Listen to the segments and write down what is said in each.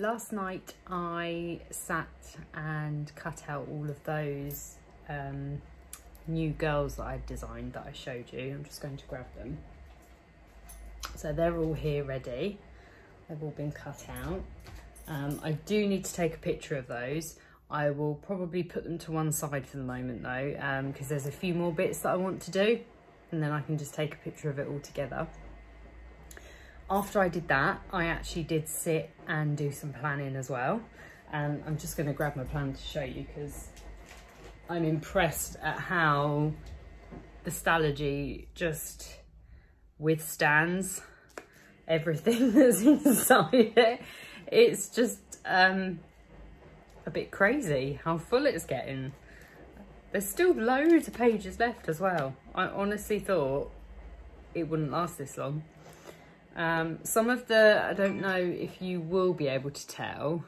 last night I sat and cut out all of those new girls that I designed that I showed you. I'm just going to grab them. So they're all here ready. They've all been cut out. I do need to take a picture of those. I will probably put them to one side for the moment though, because there's a few more bits that I want to do, and then I can just take a picture of it all together. After I did that, I actually did sit and do some planning as well. And I'm just going to grab my plan to show you because I'm impressed at how the Stationery just withstands everything that's inside it. It's just a bit crazy how full it's getting. There's still loads of pages left as well. I honestly thought it wouldn't last this long. Some of the, I don't know if you will be able to tell,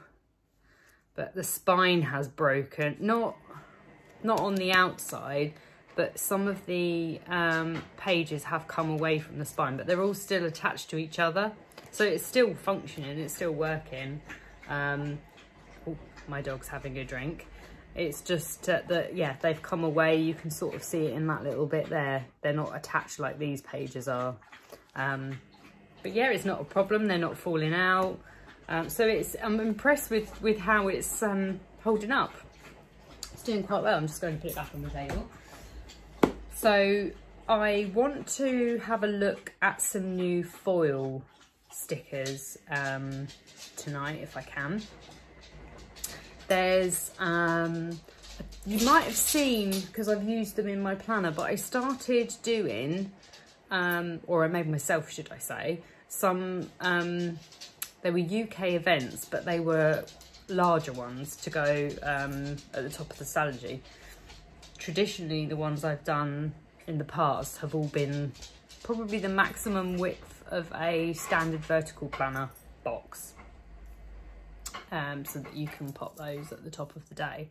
but the spine has broken. Not on the outside, but some of the pages have come away from the spine, but they're all still attached to each other. So it's still functioning, it's still working. Oh, my dog's having a drink. It's just that, yeah, they've come away. You can sort of see it in that little bit there. They're not attached like these pages are. But yeah, it's not a problem. They're not falling out. So I'm impressed with how it's holding up. It's doing quite well. I'm just going to put it back on the table. So I want to have a look at some new foil stickers tonight, if I can. There's, you might have seen, because I've used them in my planner, but I started doing, or I made myself, should I say, some, they were UK events, but they were larger ones to go at the top of the Stationery. Traditionally, the ones I've done in the past have all been probably the maximum width of a standard vertical planner box, so that you can pop those at the top of the day.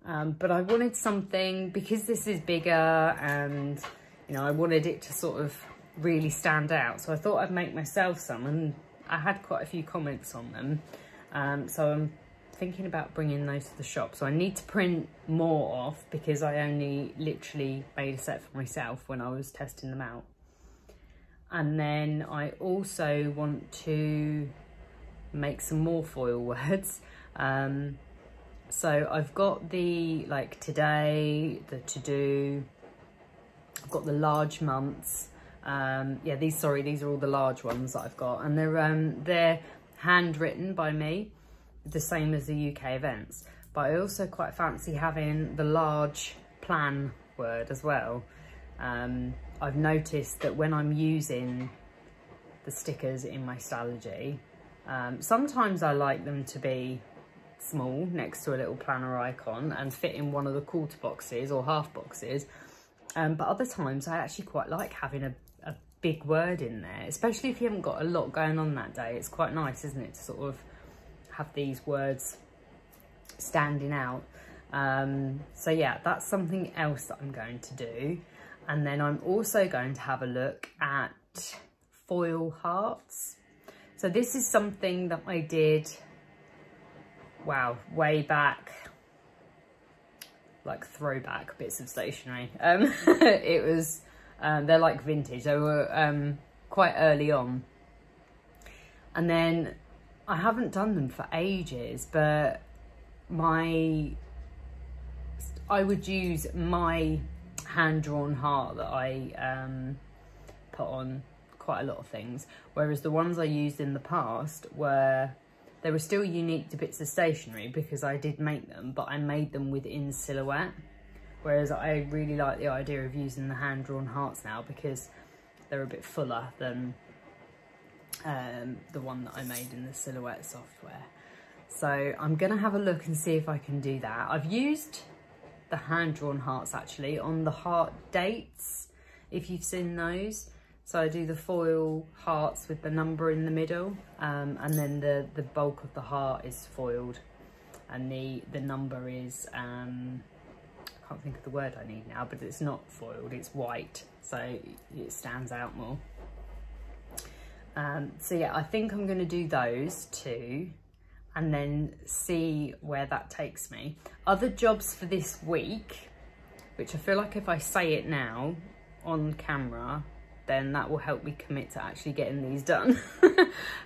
But I wanted something, because this is bigger and, you know, I wanted it to sort of really stand out. So I thought I'd make myself some, and I had quite a few comments on them. So I'm thinking about bringing those to the shop. So I need to print more off because I only literally made a set for myself when I was testing them out. And then I also want to make some more foil words. So I've got the, like, today, the to-do, I've got the large months. Yeah, these are all the large ones that I've got, and they're handwritten by me, the same as the UK events. But I also quite fancy having the large plan word as well. I've noticed that when I'm using the stickers in my Stationery, sometimes I like them to be small next to a little planner icon and fit in one of the quarter boxes or half boxes. But other times I actually quite like having a big word in there, especially if you haven't got a lot going on that day. It's quite nice, isn't it, to sort of have these words standing out. So yeah, that's something else that I'm going to do. And then I'm also going to have a look at foil hearts. So this is something that I did, wow, way back, like throwback bits of stationery. It was, they're like vintage. They were quite early on. And then I haven't done them for ages, but I would use my hand-drawn heart that I put on quite a lot of things, whereas the ones I used in the past they were still unique to bits of stationery because I did make them, but I made them within silhouette, whereas I really like the idea of using the hand-drawn hearts now because they're a bit fuller than the one that I made in the silhouette software. So I'm gonna have a look and see if I can do that. I've used the hand-drawn hearts actually on the heart dates, if you've seen those. So I do the foil hearts with the number in the middle, and then the bulk of the heart is foiled, and the number is, I can't think of the word I need now, but it's not foiled, it's white, so it stands out more. So yeah, I think I'm going to do those two, and then see where that takes me. Other jobs for this week, which I feel like if I say it now on camera, then that will help me commit to actually getting these done.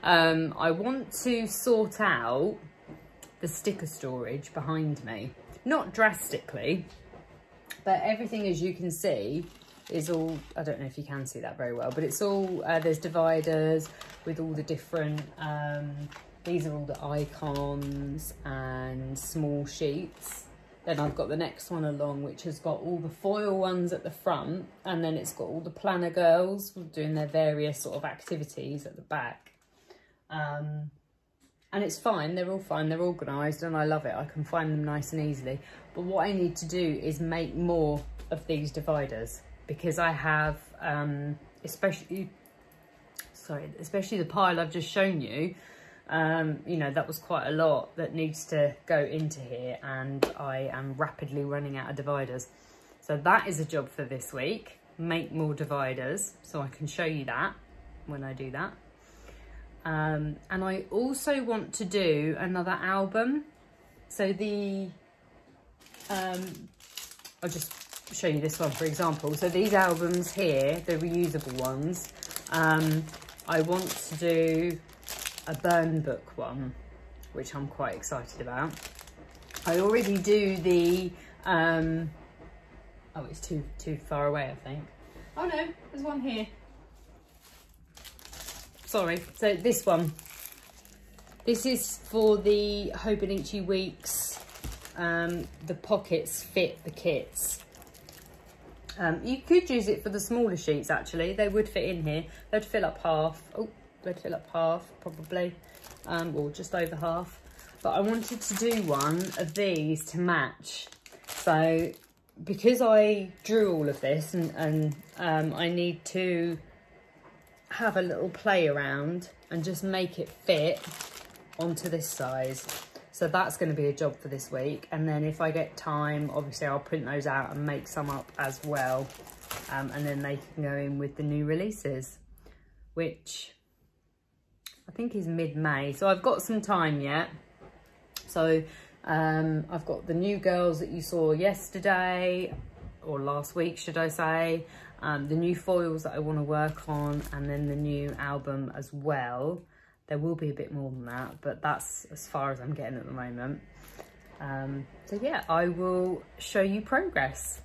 I want to sort out the sticker storage behind me. Not drastically, but everything, as you can see, is all, I don't know if you can see that very well, but it's all, there's dividers with all the different, these are all the icons and small sheets. Then I've got the next one along, which has got all the foil ones at the front, and then it's got all the planner girls doing their various sort of activities at the back. And it's fine, they're all fine, they're organised, and I love it. I can find them nice and easily. But what I need to do is make more of these dividers, because I have, especially the pile I've just shown you, you know, that was quite a lot that needs to go into here, and I am rapidly running out of dividers. So that is a job for this week, make more dividers, so I can show you that when I do that. And I also want to do another album. So the, I'll just show you this one, for example. So these albums here, the reusable ones, I want to do a burn book one, which I'm quite excited about. I already do the, oh, it's too far away, I think. Oh no, there's one here. Sorry, so this one. This is for the Hobonichi Weeks. The pockets fit the kits. You could use it for the smaller sheets, actually. They would fit in here. They'd fill up half. Oh, they'd fill up half, probably. Or just over half. But I wanted to do one of these to match. So, because I drew all of this and I need to have a little play around and just make it fit onto this size. So that's going to be a job for this week. And then if I get time, obviously I'll print those out and make some up as well. And then they can go in with the new releases, which I think is mid-May. So I've got some time yet. So I've got the new girls that you saw yesterday, or last week, should I say. The new foils that I want to work on, and then the new album as well. There will be a bit more than that, but that's as far as I'm getting at the moment. So yeah, I will show you progress.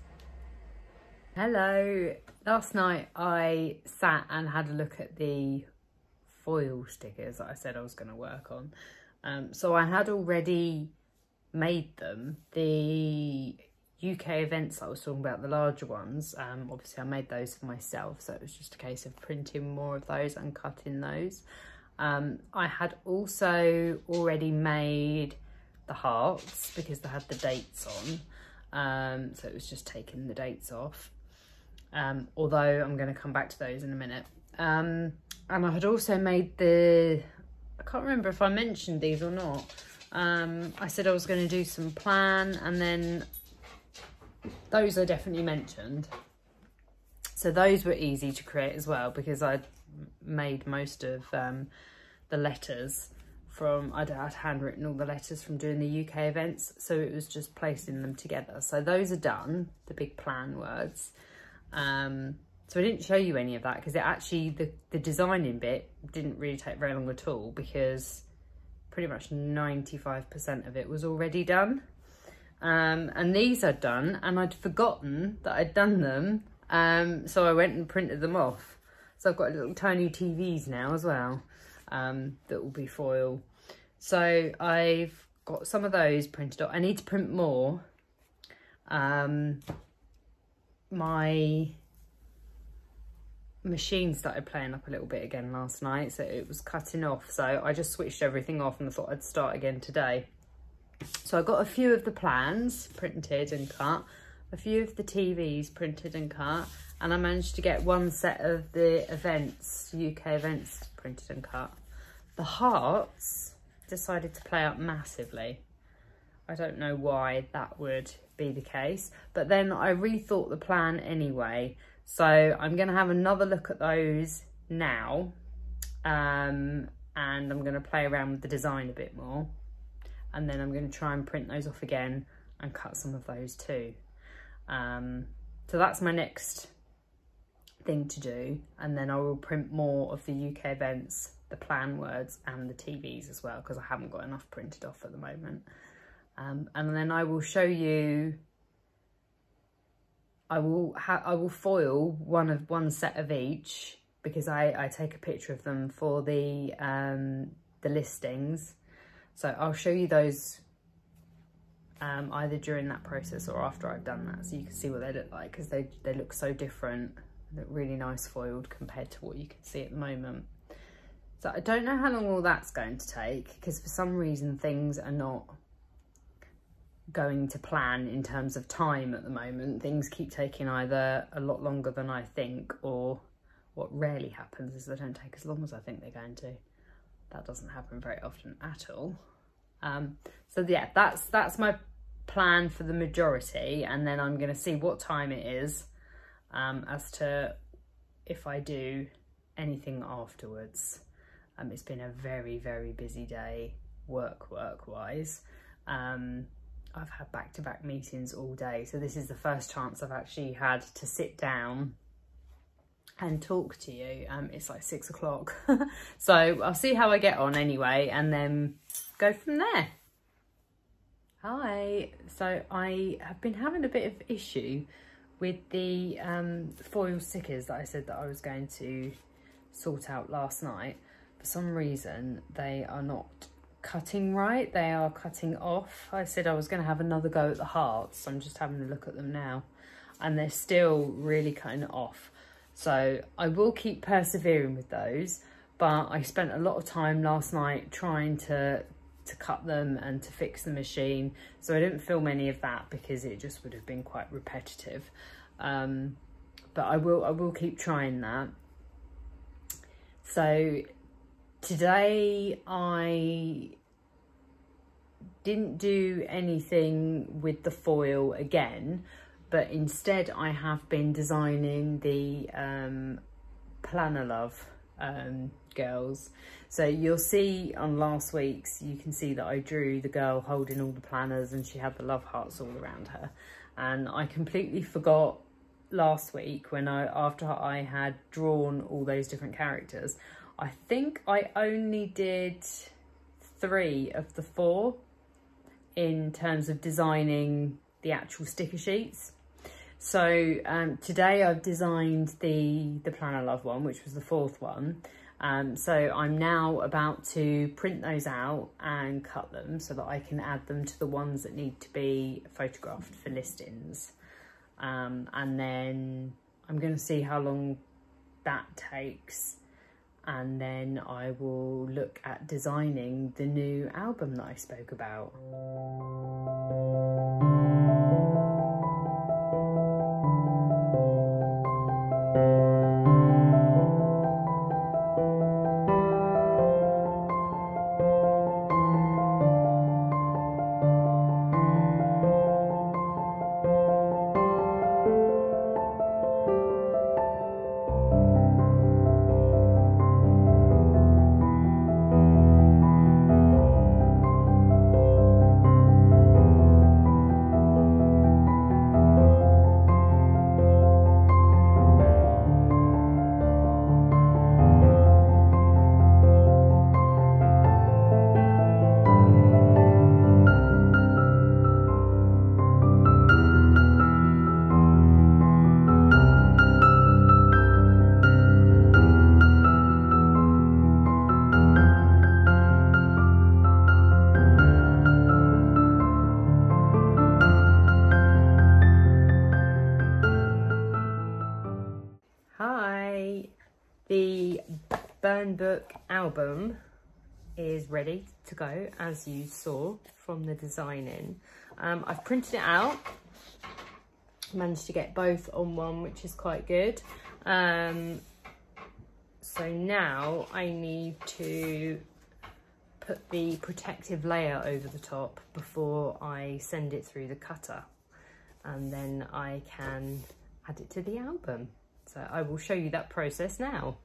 Hello. Last night I sat and had a look at the foil stickers that I said I was going to work on. So I had already made them. The UK events that I was talking about, the larger ones, obviously I made those for myself, so it was just a case of printing more of those and cutting those. I had also already made the hearts because they had the dates on, so it was just taking the dates off, although I'm going to come back to those in a minute. And I had also made the, I can't remember if I mentioned these or not, I said I was going to do some plan, and then those I definitely mentioned. So those were easy to create as well, because I'd made most of the letters from, I'd handwritten all the letters from doing the UK events, so it was just placing them together. So those are done, the big plan words. So I didn't show you any of that because it actually, the designing bit didn't really take very long at all, because pretty much 95% of it was already done. And these I'd done, and I'd forgotten that I'd done them, so I went and printed them off. So I've got little tiny TVs now as well, that will be foil. So I've got some of those printed off. I need to print more. My machine started playing up a little bit again last night, so it was cutting off. So I just switched everything off and I thought I'd start again today. So I got a few of the plans printed and cut, a few of the TVs printed and cut, and I managed to get one set of the events, UK events, printed and cut. The hearts decided to play up massively. I don't know why that would be the case, but then I rethought the plan anyway. So I'm going to have another look at those now, and I'm going to play around with the design a bit more. and then I'm going to try and print those off again and cut some of those too. So that's my next thing to do, and then I will print more of the UK events, the plan words and the TVs as well, because I haven't got enough printed off at the moment. And then I will show you, I will foil one set of each, because I take a picture of them for the listings. So I'll show you those either during that process or after I've done that, so you can see what they look like, because they look so different. They look really nice foiled compared to what you can see at the moment. So I don't know how long all that's going to take, because for some reason things are not going to plan in terms of time at the moment. Things keep taking either a lot longer than I think, or what rarely happens is they don't take as long as I think they're going to. That doesn't happen very often at all. So yeah, that's my plan for the majority, and then I'm going to see what time it is as to if I do anything afterwards. It's been a very, very busy day work-wise. I've had back-to-back meetings all day, so this is the first chance I've actually had to sit down and talk to you. It's like 6 o'clock. So I'll see how I get on anyway, and then go from there. Hi. So I have been having a bit of issue with the foil stickers that I said that I was going to sort out last night. For some reason they are not cutting right, they are cutting off. I said I was going to have another go at the hearts, so I'm just having a look at them now, and they're still really cutting off. So I will keep persevering with those, but I spent a lot of time last night trying to cut them and to fix the machine, so I didn't film any of that because it just would have been quite repetitive. But I will keep trying that. So today I didn't do anything with the foil again, but instead I have been designing the Planner Love girls. So you'll see on last week's, you can see that I drew the girl holding all the planners and she had the love hearts all around her. And I completely forgot last week when after I had drawn all those different characters, I think I only did 3 of the 4 in terms of designing the actual sticker sheets. So today I've designed the Planner Love one, which was the 4th one. So I'm now about to print those out and cut them so that I can add them to the ones that need to be photographed for listings. And then I'm going to see how long that takes, and then I will look at designing the new album that I spoke about. The Burn Book album is ready to go, as you saw from the designing. I've printed it out, managed to get both on one, which is quite good. So now I need to put the protective layer over the top before I send it through the cutter, and then I can add it to the album. So I will show you that process now.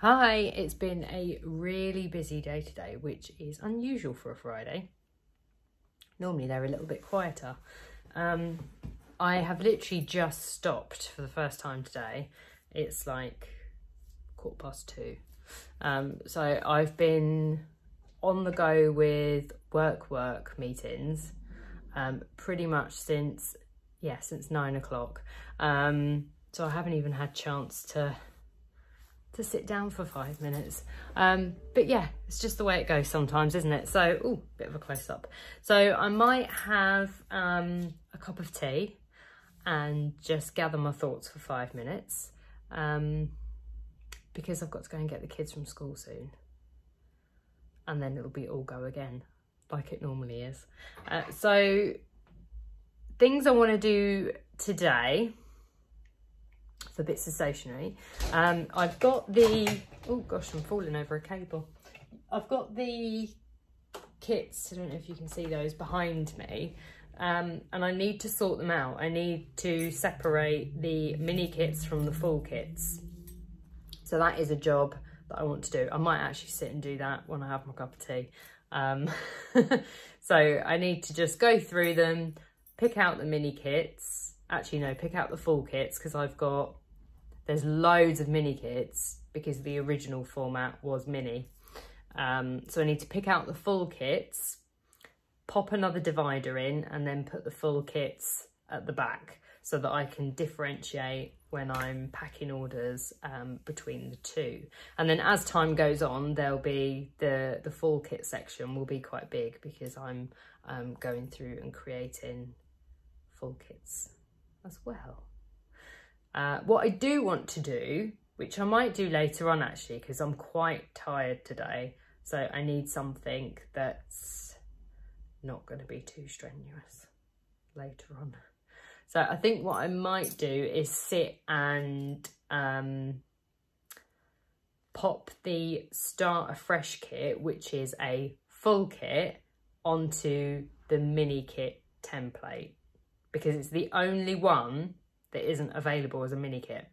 Hi, it's been a really busy day today, which is unusual for a Friday. Normally they're a little bit quieter. I have literally just stopped for the first time today. It's like 2:15. So I've been on the go with work meetings pretty much since 9 o'clock. So I haven't even had chance to sit down for 5 minutes. But yeah, it's just the way it goes sometimes, isn't it? So, ooh, bit of a close up. So I might have a cup of tea and just gather my thoughts for 5 minutes because I've got to go and get the kids from school soon. And then it'll be all go again, like it normally is. So things I want to do today for Bits of Stationery. I've got the, oh gosh, I'm falling over a cable. I've got the kits, I don't know if you can see those behind me, and I need to sort them out. I need to separate the mini kits from the full kits. So that is a job that I want to do. I might actually sit and do that when I have my cup of tea. So I need to just go through them, pick out the mini kits. Actually, no, pick out the full kits because there's loads of mini kits because the original format was mini. So I need to pick out the full kits, pop another divider in and then put the full kits at the back so that I can differentiate when I'm packing orders between the two. And then as time goes on, there'll be the full kit section will be quite big because I'm going through and creating full kits as well. What I do want to do, which I might do later on actually, because I'm quite tired today, so I need something that's not going to be too strenuous later on. So I think what I might do is sit and pop the Start Afresh kit, which is a full kit, onto the mini kit template, because it's the only one that isn't available as a mini kit.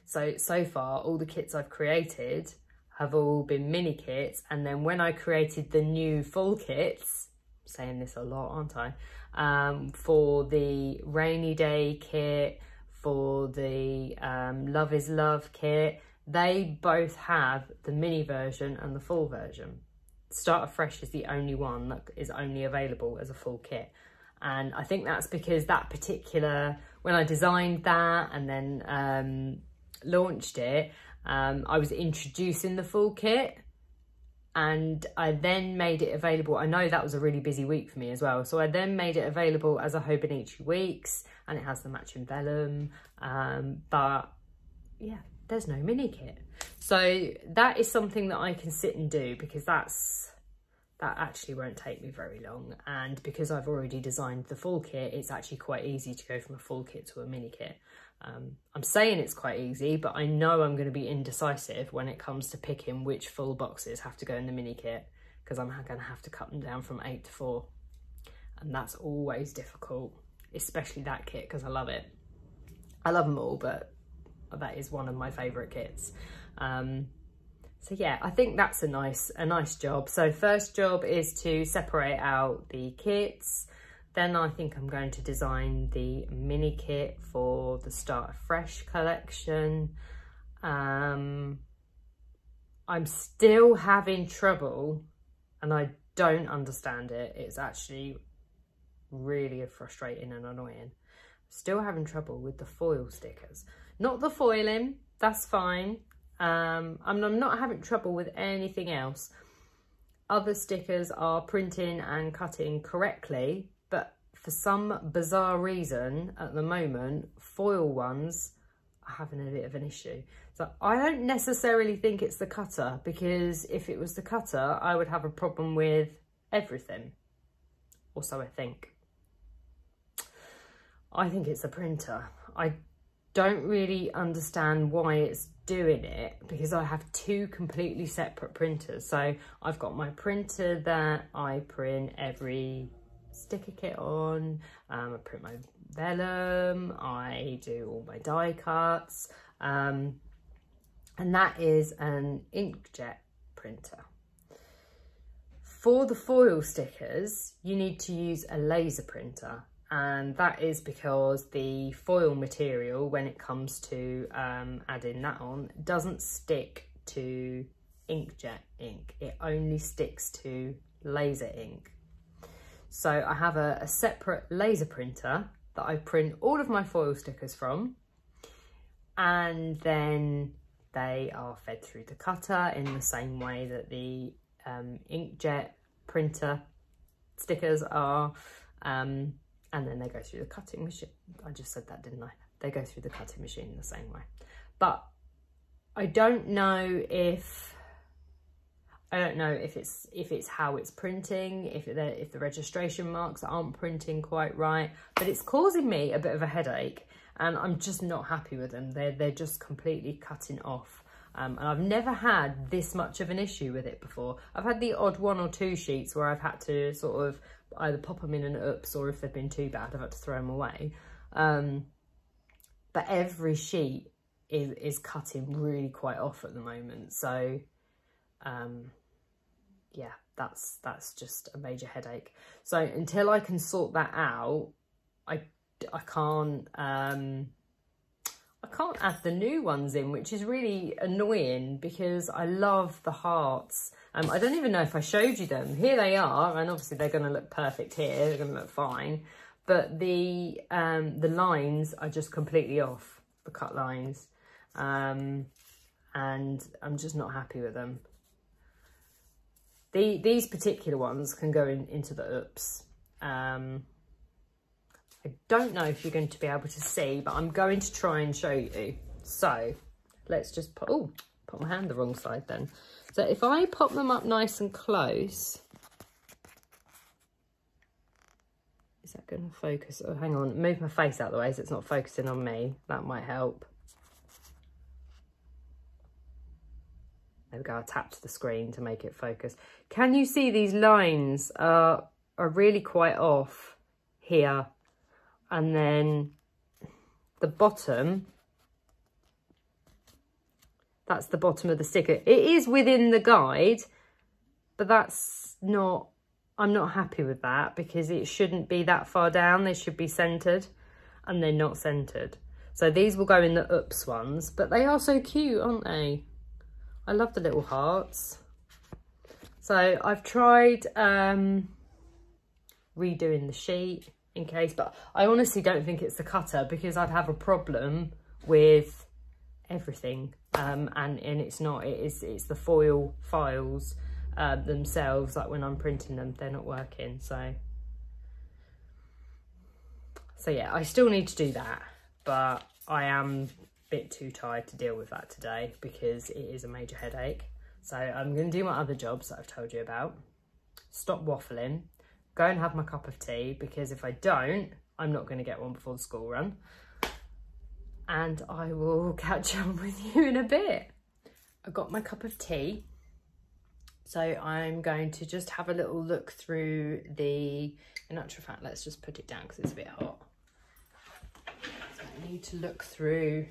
So far, all the kits I've created have all been mini kits. And then when I created the new full kits, I'm saying this a lot, aren't I? For the rainy day kit, for the Love is Love kit, they both have the mini version and the full version. Start Afresh is the only one that is only available as a full kit. And I think that's because that particular, when I designed that and then launched it, I was introducing the full kit and I then made it available. I know that was a really busy week for me as well. So I then made it available as a Hobonichi Weeks and it has the matching vellum. But yeah, there's no mini kit. So that is something that I can sit and do because that actually won't take me very long, and because I've already designed the full kit, it's actually quite easy to go from a full kit to a mini kit. I'm saying it's quite easy, but I know I'm going to be indecisive when it comes to picking which full boxes have to go in the mini kit, because I'm going to have to cut them down from 8 to 4, and that's always difficult, especially that kit, because I love it. I love them all, but that is one of my favourite kits. So yeah, I think that's a nice job. So first job is to separate out the kits. Then I think I'm going to design the mini kit for the Start Afresh collection. I'm still having trouble, and I don't understand it. It's actually really frustrating and annoying. Still having trouble with the foil stickers. Not the foiling, that's fine. I'm not having trouble with anything else. Other stickers are printing and cutting correctly, but for some bizarre reason at the moment, foil ones are having a bit of an issue. So I don't necessarily think it's the cutter, because if it was the cutter, I would have a problem with everything. Or so I think. I think it's the printer. I don't really understand why it's doing it, because I have two completely separate printers. So I've got my printer that I print every sticker kit on, I print my vellum, I do all my die cuts, and that is an inkjet printer. For the foil stickers, you need to use a laser printer, and that is because the foil material, when it comes to adding that on, doesn't stick to inkjet ink. It only sticks to laser ink. So I have a separate laser printer that I print all of my foil stickers from, and then they are fed through the cutter in the same way that the inkjet printer stickers are, and then they go through the cutting machine. I just said that, didn't I? They go through the cutting machine in the same way. But I don't know if it's how it's printing, if the registration marks aren't printing quite right, but it's causing me a bit of a headache, and I'm just not happy with them. They're just completely cutting off. And I've never had this much of an issue with it before. I've had the odd 1 or 2 sheets where I've had to sort of either pop them in an oops, or if they've been too bad, I've had to throw them away. But every sheet is cutting really quite off at the moment. So, yeah, that's just a major headache. So until I can sort that out, I can't add the new ones in, which is really annoying because I love the hearts. I don't even know if I showed you them. Here they are, and obviously they're going to look perfect here. They're going to look fine, but the lines are just completely off, the cut lines, and I'm just not happy with them. These particular ones can go into the oops. I don't know if you're going to be able to see, but I'm going to try and show you. So let's just put my hand the wrong side then. So if I pop them up nice and close, is that going to focus? Oh, hang on, move my face out of the way so it's not focusing on me. That might help. There we go, I tapped the screen to make it focus. Can you see these lines are really quite off here? And then the bottom, that's the bottom of the sticker. It is within the guide, but that's not, I'm not happy with that because it shouldn't be that far down. They should be centered, and they're not centered. So these will go in the oops ones, but they are so cute, aren't they? I love the little hearts. So I've tried redoing the sheet in case, but I honestly don't think it's the cutter because I'd have a problem with everything. And it's not, it's the foil files themselves, like when I'm printing them, they're not working. So yeah, I still need to do that, but I am a bit too tired to deal with that today because it is a major headache. So I'm going to do my other jobs that I've told you about, stop waffling, go and have my cup of tea, because if I don't, I'm not going to get one before the school run. And I will catch up with you in a bit. I got my cup of tea. So I'm going to just have a little look through in actual fact, let's just put it down because it's a bit hot. So I need to look through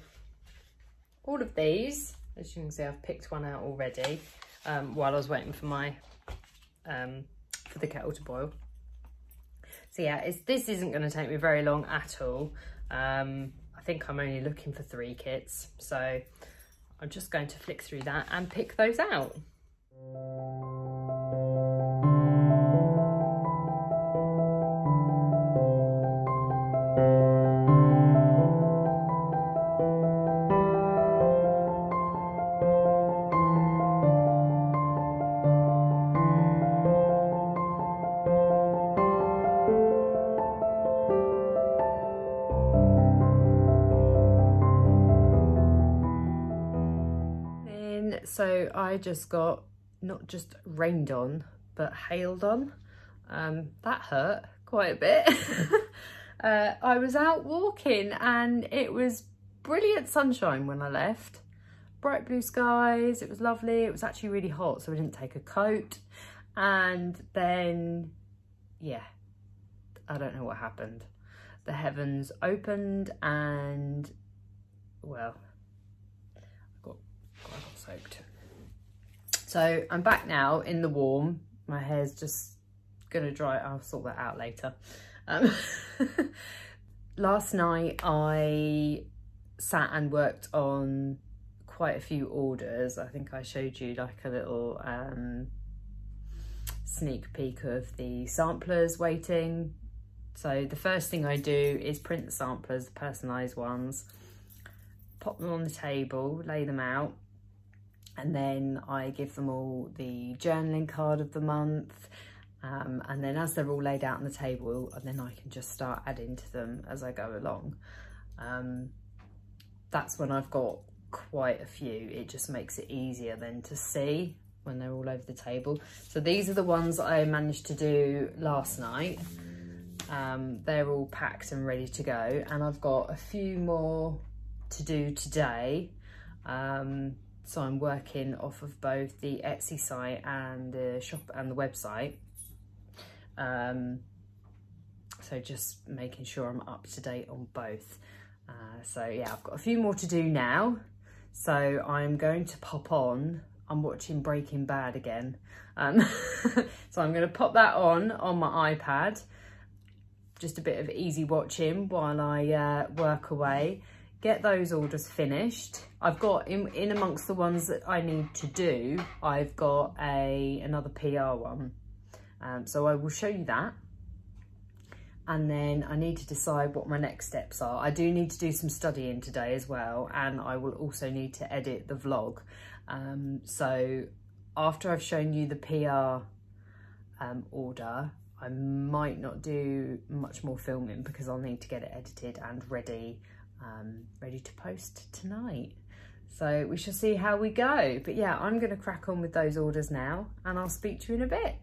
all of these. As you can see, I've picked one out already while I was waiting for my for the kettle to boil. So yeah, this isn't going to take me very long at all. I think I'm only looking for 3 kits, so I'm just going to flick through that and pick those out. So I just got not just rained on, but hailed on. That hurt quite a bit. I was out walking and it was brilliant sunshine when I left. Bright blue skies, it was lovely. It was actually really hot, so I didn't take a coat. And then, yeah, I don't know what happened. The heavens opened and, well, I got soaked. So I'm back now in the warm. My hair's just gonna dry. I'll sort that out later. Last night I sat and worked on quite a few orders. I think I showed you like a little sneak peek of the samplers waiting. So the first thing I do is print the samplers, the personalised ones, pop them on the table, lay them out, and then I give them all the journaling card of the month, and then as they're all laid out on the table, and then I can just start adding to them as I go along. That's when I've got quite a few. It just makes it easier then to see when they're all over the table. So these are the ones I managed to do last night. They're all packed and ready to go, and I've got a few more to do today. So I'm working off of both the Etsy site and the shop and the website. So just making sure I'm up to date on both. So yeah, I've got a few more to do now. So I'm going to pop on. I'm watching Breaking Bad again. So I'm going to pop that on my iPad. Just a bit of easy watching while I work away. Get those orders finished. I've got in amongst the ones that I need to do, I've got another PR one. So I will show you that. And then I need to decide what my next steps are. I do need to do some studying today as well, and I will also need to edit the vlog. So after I've shown you the PR order, I might not do much more filming because I'll need to get it edited and ready to post tonight. So we shall see how we go. But yeah, I'm going to crack on with those orders now, and I'll speak to you in a bit.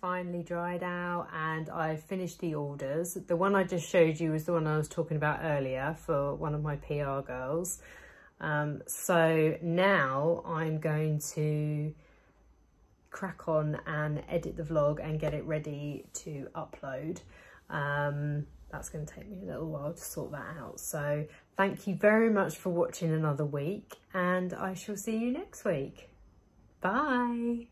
Finally dried out, and I've finished the orders. The one I just showed you was the one I was talking about earlier for one of my PR girls. So now I'm going to crack on and edit the vlog and get it ready to upload. That's going to take me a little while to sort that out. So thank you very much for watching another week, and I shall see you next week. Bye.